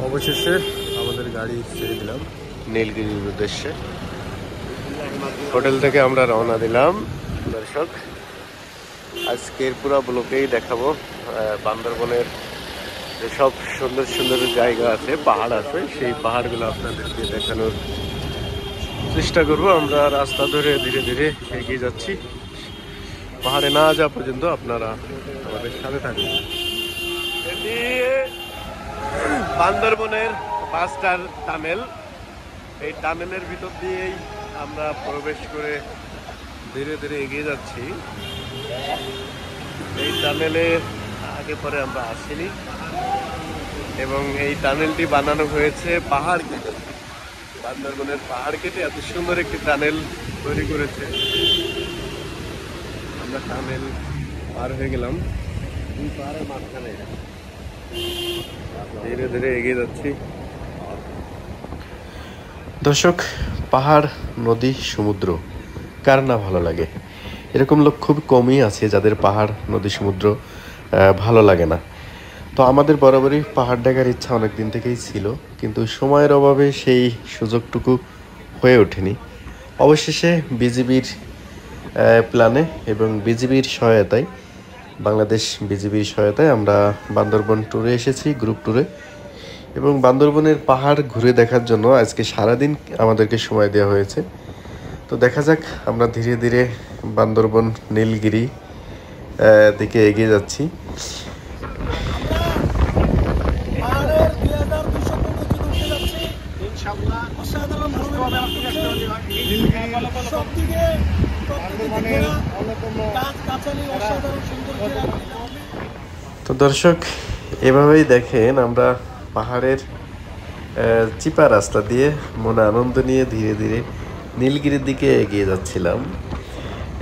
অবশেষে আমাদের গাড়ি ছেড়ে দিলাম নীলগিরির উদ্দেশ্যে। হোটেল থেকে আমরা রওনা দিলাম। দর্শক, আজকের পুরো ব্লকেই দেখাবো বান্দরবনের যেসব সুন্দর সুন্দর জায়গা আছে, পাহাড় আছে, সেই পাহাড়গুলো আপনাদেরকে দেখানোর চেষ্টা করব। আমরা রাস্তা ধরে ধীরে ধীরে এগিয়ে যাচ্ছি। পাহাড়ে না যাওয়া পর্যন্ত আপনারা আমাদের সাথে থাকুন। এটি বান্দরবনের পাঁচটার টানেল। এই টানেলের ভিতর দিয়েই আমরা প্রবেশ করে ধীরে ধীরে এগিয়ে যাচ্ছি। এই টানেলে আগে পরে আমরা আসিনি এবং এই টানেলটি বানানো হয়েছে পাহাড় কেটে। বান্দরবনের পাহাড় কেটে এত সুন্দর একটি টানেল তৈরি করেছে। আমরা টানেল পার হয়ে গেলাম। এই পাহাড়ের মাঝখানে ধীরে ধীরে এগিয়ে যাচ্ছি। দর্শক, পাহাড়, নদী, সমুদ্র কার না ভালো লাগে? এরকম লোক খুব কমই আছে যাদের পাহাড়, নদী, সমুদ্র ভালো লাগে না। তো আমাদের বরাবরই পাহাড় দেখার ইচ্ছা অনেক দিন থেকেই ছিল, কিন্তু সময়ের অভাবে সেই সুযোগটুকু হয়ে ওঠেনি। অবশেষে বিজিবির প্ল্যানে এবং বিজিবির সহায়তায়, বাংলাদেশ বিজিবির সহায়তায় আমরা বান্দরবন ট্যুরে এসেছি, গ্রুপ ট্যুরে। এবং বান্দরবনের পাহাড় ঘুরে দেখার জন্য আজকে সারাদিন আমাদেরকে সময় দেওয়া হয়েছে। তো দেখা যাক, আমরা ধীরে ধীরে বান্দরবন নীলগিরি দিকে এগিয়ে যাচ্ছি। তো দর্শক, এভাবেই দেখেন আমরা পাহাড়ের চিপা রাস্তা দিয়ে মনে আনন্দ নিয়ে ধীরে ধীরে নীলগিরির দিকে এগিয়ে যাচ্ছিলাম।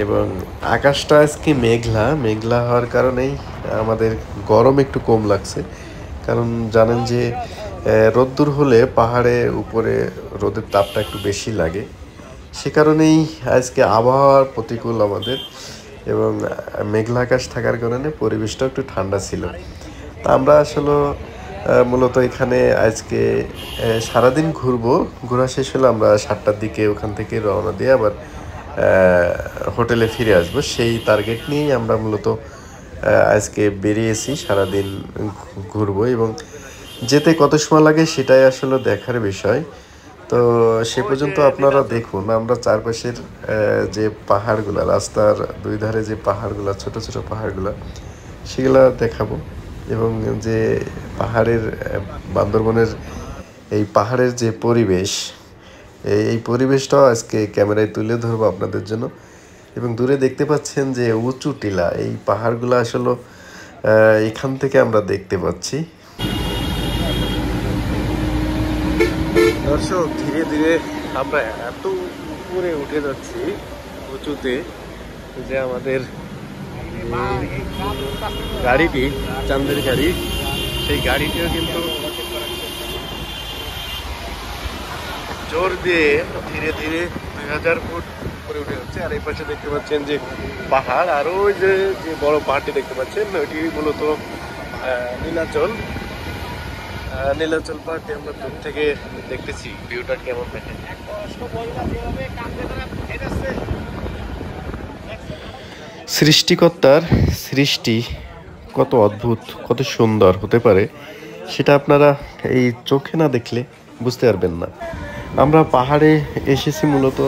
এবং আকাশটা আজকে মেঘলা মেঘলা হওয়ার কারণেই আমাদের গরম একটু কম লাগছে। কারণ জানেন যে রোদ্দুর হলে পাহাড়ে উপরে রোদের তাপটা একটু বেশি লাগে। সে কারণেই আজকে আবহাওয়ার প্রতিকূল আমাদের, এবং মেঘলা আকাশ থাকার কারণে পরিবেশটা একটু ঠান্ডা ছিল। তা আমরা আসলে মূলত এখানে আজকে সারাদিন ঘুরবো। ঘোরা শেষ হলে আমরা 7টার দিকে ওখান থেকে রওনা দিয়ে আবার হোটেলে ফিরে আসবো। সেই টার্গেট নিয়েই আমরা মূলত আজকে বেরিয়েছি। সারাদিন ঘুরবো এবং যেতে কত সময় লাগে সেটাই আসলে দেখার বিষয়। তো সে পর্যন্ত আপনারা দেখুন আমরা চারপাশের যে পাহাড়গুলো, রাস্তার দুই ধারে যে পাহাড়গুলো, ছোট ছোট পাহাড়গুলো, সেগুলো দেখাবো। এবং যে পাহাড়ের বান্দরবনের এই পাহাড়ের যে পরিবেশ, এই পরিবেশটাও আজকে ক্যামেরায় তুলে ধরবো আপনাদের জন্য। এবং দূরে দেখতে পাচ্ছেন যে উঁচু টিলা, এই পাহাড়গুলো আসলে এখান থেকে আমরা দেখতে পাচ্ছি। দর্শক, ধীরে ধীরে আমরা এত উপরে উঠে যাচ্ছি, উঁচুতে, যে আমাদের গাড়িটি, চাঁদের গাড়ি, সেই গাড়িটিও কিন্তু জোর দিয়ে ধীরে ধীরে 2000 ফুট উপরে উঠে যাচ্ছে। আর এই পাশে দেখতে পাচ্ছেন যে পাহাড়, আর ওই যে বড় পাহাড়টি দেখতে পাচ্ছেন, ওইটি মূলত নীলাচল। নীলাচল পাহাড়টি আমরা দূর থেকে দেখতেছি, ভিউটা কেমন দেখে। সৃষ্টিকর্তার সৃষ্টি কত অদ্ভুত, কত সুন্দর হতে পারে, সেটা আপনারা এই চোখে না দেখলে বুঝতে পারবেন না। আমরা পাহাড়ে এসেছি মূলত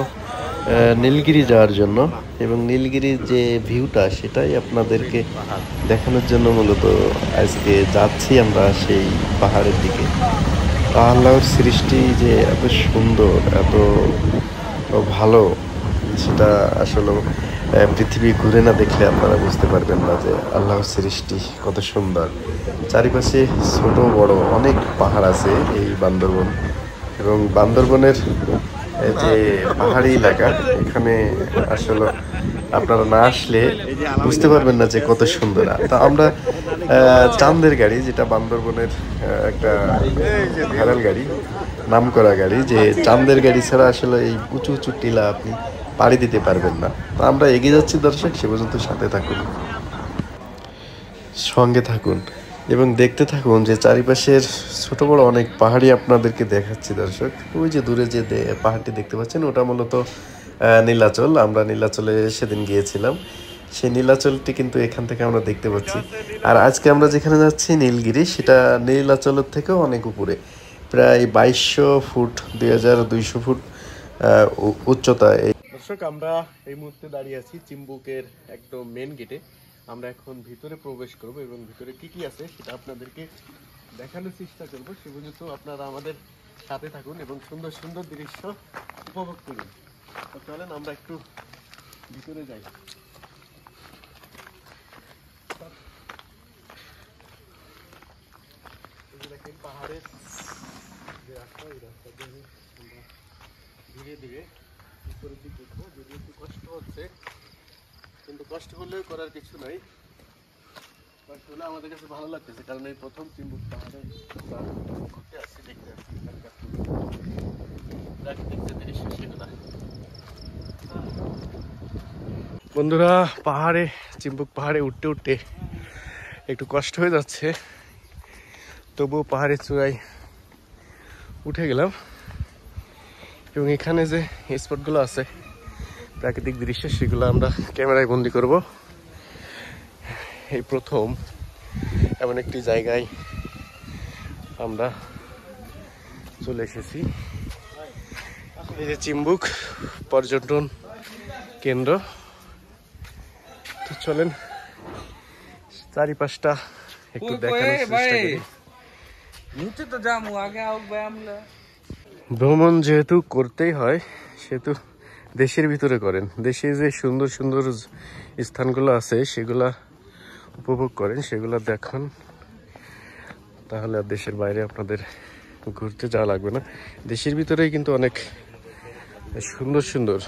নীলগিরি যাওয়ার জন্য, এবং নীলগিরির যে ভিউটা সেটাই আপনাদেরকে দেখানোর জন্য মূলত আজকে যাচ্ছি আমরা সেই পাহাড়ের দিকে। আল্লাহর সৃষ্টি যে এত সুন্দর, এত ভালো, সেটা আসলে পৃথিবী ঘুরে না দেখলে আপনারা বুঝতে পারবেন না যে আল্লাহর সৃষ্টি কত সুন্দর। চারিপাশে ছোট বড় অনেক পাহাড় আছে এই বান্দরবন, এবং বান্দরবনের যে পাহাড়ি এলাকা, এখানে আসলে আপনারা না আসলে বুঝতে পারবেন না যে কত সুন্দর। তা আমরা চাঁদের গাড়ি, যেটা বান্দরবনের একটা ভাইরাল গাড়ি, নাম করা গাড়ি, যে চাঁদের গাড়ি ছাড়া আসলে এই উঁচু উঁচু টিলা আপনি পাড়ি দিতে পারবেন না। তা আমরা এগিয়ে যাচ্ছি দর্শক, সে পর্যন্ত সাথে থাকুন, সঙ্গে থাকুন। এবং দেখতে থাকুন যে চারিপাশের ছোট বড় অনেক পাহাড়ি আপনাদেরকে দেখাচ্ছি দর্শক। ওই যে দূরে যে পাহাড়টি দেখতে পাচ্ছেন ওটা মূলত নীলাচল। আমরা নীলাচলে সেদিন গিয়েছিলাম, সেই নীলাচলটি কিন্তু এখান থেকে আমরা দেখতে পাচ্ছি। আর আজকে আমরা যেখানে যাচ্ছি নীলগিরি, সেটা নীলাচলের থেকেও অনেক উপরে, প্রায় 2200 ফুট, 2200 ফুট উচ্চতা। দর্শক, আমরা এই মুহূর্তে দাঁড়িয়ে আছি চিম্বুকের একদম মেন গেটে। আমরা এখন ভিতরে প্রবেশ করব এবং ভিতরে কি কি আছে সেটা আপনাদেরকে দেখানোর চেষ্টা করব। সে পর্যন্ত আপনারা আমাদের সাথে থাকুন এবং সুন্দর সুন্দর দৃশ্য উপভোগ করুন। তো চলেন আমরা একটু ভিতরে যাই। দেখেন পাহাড়ের যে রাস্তা, এই রাস্তা দিয়ে আমরা ধীরে ধীরে উপরের দিকে উঠবো। যদি একটু কষ্ট হচ্ছে, কিন্তু কষ্ট হলেও করার কিছু নাই। কষ্ট হলে আমাদের কাছে ভালো লাগতেছে, কারণ এই প্রথম চিম্বুক পাহাড়ে আমরা ঘুরতে আসছি, দেখতে আসছি এখানকার প্রাকৃতিক যে দৃশ্য সেগুলো। বন্ধুরা, পাহাড়ে চিম্বুক পাহাড়ে উঠতে উঠতে একটু কষ্ট হয়ে যাচ্ছে, তবুও পাহাড়ের চূড়ায় উঠে গেলাম এবং এখানে যে স্পটগুলো আছে প্রাকৃতিক দৃশ্য, সেগুলো আমরা ক্যামেরায় বন্দি করব। এই প্রথম এমন একটি জায়গায় আমরা চলে এসেছি, এই যে চিম্বুক পর্যটন কেন্দ্র। তো চলেন চারিপাশটা একটু দেখানোর চেষ্টা করি। ভ্রমণ যেহেতু করতেই হয়, সেহেতু দেশের ভিতরে করেন। দেশে যে সুন্দর সুন্দর স্থানগুলো আছে সেগুলা উপভোগ করেন, সেগুলা দেখান, তাহলে আর দেশের বাইরে আপনাদের ঘুরতে যাওয়া লাগবে না। দেশের ভিতরেই কিন্তু অনেক সুন্দর সুন্দর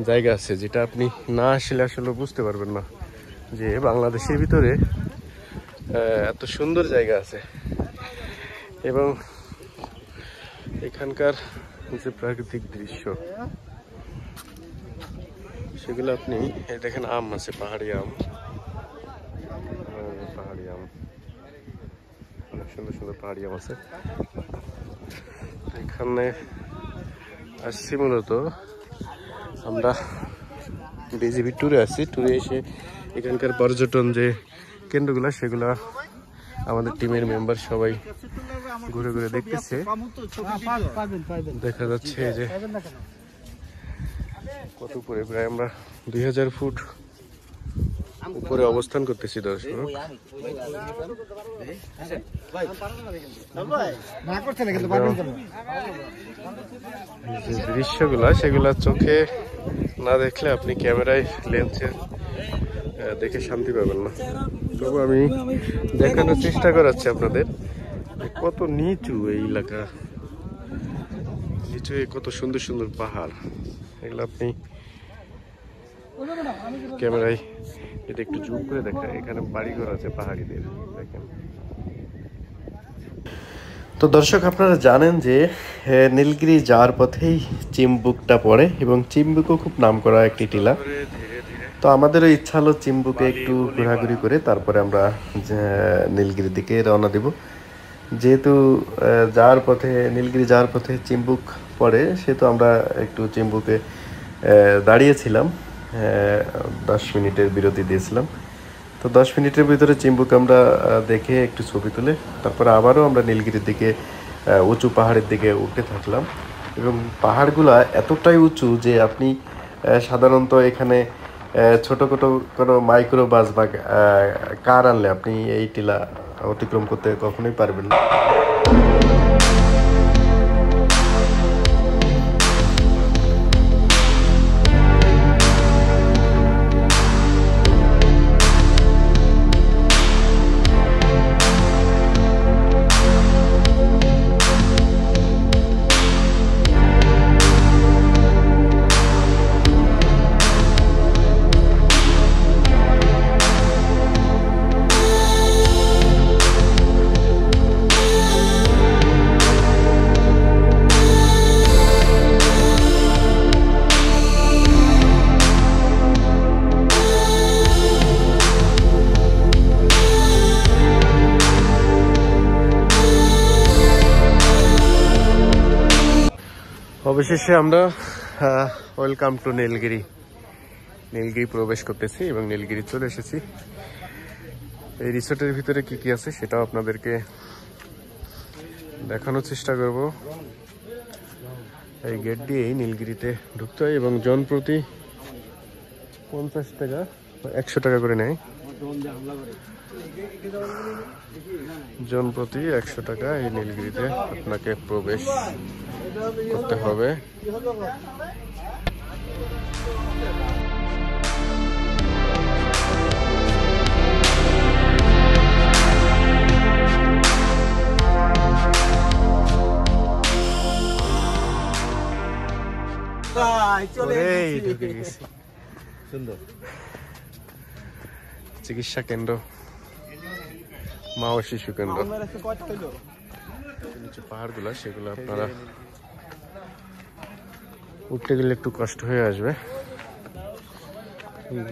জায়গা আছে, যেটা আপনি না আসলে আসলে বুঝতে পারবেন না যে বাংলাদেশের ভিতরে এত সুন্দর জায়গা আছে। এবং এখানকার যে প্রাকৃতিক দৃশ্য সেগুলো আপনি দেখেন। আম আছে, পাহাড়ি আম, পাহাড়ি আম, অনেক সুন্দর সুন্দর পাহাড়ি আম আছে। এখানে আসছি মূলত আমরা বিজিবি ট্যুরে আসছি। ট্যুরে এসে এখানকার পর্যটন যে কেন্দ্রগুলো সেগুলা আমাদের টিমের মেম্বার সবাই ঘুরে ঘুরে দেখতেছে। দেখা যাচ্ছে যে কত উপরে, প্রায় আমরা 2000 ফুট উপরে অবস্থান করতেছি দর্শক। যে দৃশ্যগুলা সেগুলা চোখে না দেখলে আপনি ক্যামেরায় লেন্সে দেখে শান্তি পাবেন না। তবু আমি দেখানোর চেষ্টা করাচ্ছি আপনাদের কত নিচু এই এলাকা, নিচু কত সুন্দর সুন্দর পাহাড়। এগুলো আপনি ক্যামেরায় এটা একটু জুম করে দেখায়। এখানে বাড়িঘর আছে পাহাড়িদের, দেখেন। তো দর্শক, আপনারা জানেন যে নীলগিরি যাওয়ার পথেই চিম্বুকটা পড়ে এবং চিম্বুকও খুব নামকরা একটি টিলা। তো আমাদেরও ইচ্ছা হলো চিম্বুকে একটু ঘোরাঘুরি করে তারপরে আমরা নীলগিরির দিকে রওনা দিব। যেহেতু নীলগিরি যাওয়ার পথে চিম্বুক পড়ে, সেহেতু আমরা একটু চিম্বুকে দাঁড়িয়েছিলাম, 10 মিনিটের বিরতি দিয়েছিলাম। তো 10 মিনিটের ভিতরে চিম্বুক আমরা দেখে একটু ছবি তুলে তারপরে আবারও আমরা নীলগিরির দিকে উঁচু পাহাড়ের দিকে উঠতে থাকলাম। এবং পাহাড়গুলা এতটাই উঁচু যে আপনি সাধারণত এখানে ছোটো কোনো মাইক্রো বাস বা কার আনলে আপনি এই টিলা অতিক্রম করতে কখনোই পারবেন না। অবশেষে আমরা ওয়েলকাম টু নীলগিরি প্রবেশ করতেছি এবং নীলগিরি চলে এসেছি। এই রিসোর্টের ভিতরে কি কি আছে সেটাও আপনাদেরকে দেখানোর চেষ্টা করব। এই গেট দিয়েই নীলগিরিতে ঢুকতে হয় এবং জন প্রতি 50 টাকা 100 টাকা করে নেয়। জন প্রতি 100 টাকা এই নীলগিরিতে আপনাকে প্রবেশ করতে হবে। চিকিৎসা কেন্দ্র, মা ও শিশু কেন্দ্র। নিচে পাহাড় গুলা, সেগুলো আপনারা উঠতে গেলে একটু কষ্ট হয়ে আসবে।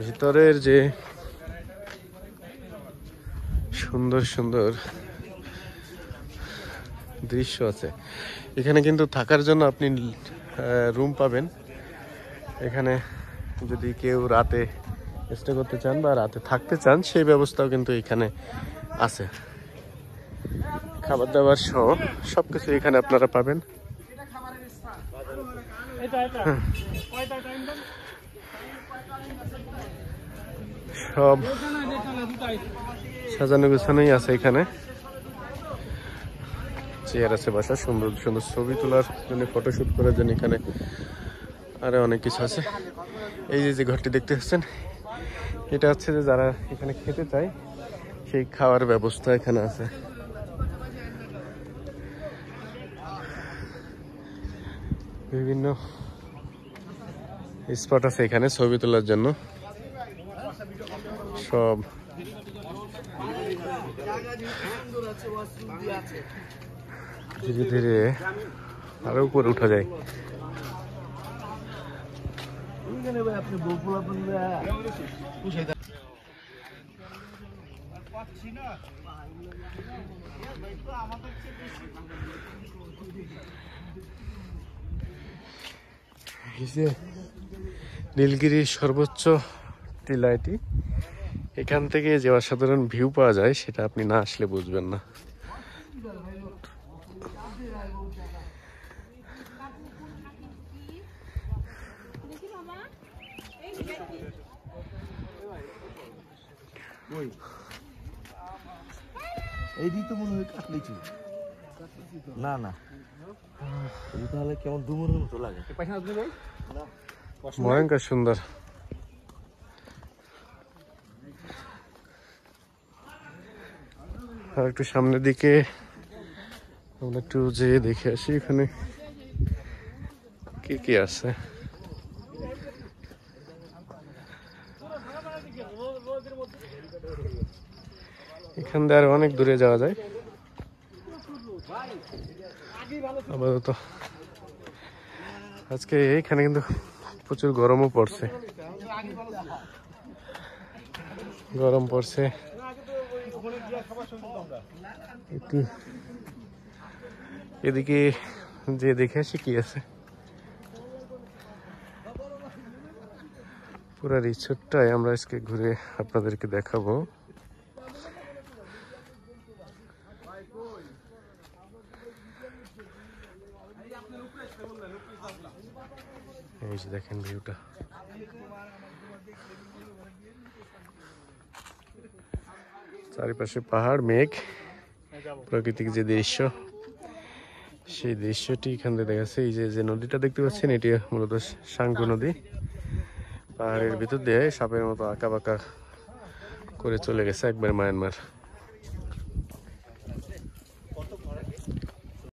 ভিতরের যে সুন্দর সুন্দর দৃশ্য আছে, এখানে কিন্তু থাকার জন্য আপনি রুম পাবেন। এখানে যদি কেউ রাতে স্টে করতে চান বা রাতে থাকতে চান, সেই ব্যবস্থাও কিন্তু এখানে আছে। খাবার দাবার সহ সবকিছু এখানে আপনারা পাবেন। সব সাজানো গোছানোই আছে এখানে। চেয়ার আছে, বাসা, সুন্দর সুন্দর ছবি তোলার জন্য, ফটোশুট করার জন্য এখানে আরো অনেক কিছু আছে। এই যে ঘরটি দেখতে পাচ্ছেন, এটা হচ্ছে যে যারা এখানে খেতে চায় সেই খাওয়ার ব্যবস্থা এখানে আছে। বিভিন্ন স্পট আছে এখানে ছবি তোলার জন্য। সব ধীরে ধীরে আরো উপরে উঠা যায়। নীলগিরির সর্বোচ্চ টিলা এটি। এখান থেকে যে অসাধারণ ভিউ পাওয়া যায় সেটা আপনি না আসলে বুঝবেন না। এইদিকে তো মনে হয় কাটলেছি না না, তাহলে কেমন ডুমুরের মতো লাগে। ভয়ঙ্কর সুন্দর। আর একটু সামনের দিকে আমরা একটু যেয়ে দেখে আসি এখানে কি কি আছে। এখান দিয়ে আর অনেক দূরে যাওয়া যায়। আপাতত আজকে এইখানে কিন্তু প্রচুর গরমও পড়ছে, গরম পড়ছে। একটু এদিকে যে দেখে আসি কি আছে। পুরো রিসোর্টটাই আমরা আজকে ঘুরে আপনাদেরকে দেখাবো। এই যে দেখেন ভিউটা, চারিপাশে পাহাড়, মেঘ, প্রাকৃতিক যে দৃশ্য, সেই দৃশ্যটি এখান থেকে দেখা যাচ্ছে। এই যে নদীটা দেখতে পাচ্ছেন, এটি মূলত সাঙ্গু নদী। পাহাড়ের ভিতর দিয়ে সাপের মতো আঁকা বাঁকা করে চলে গেছে একবার মায়ানমার।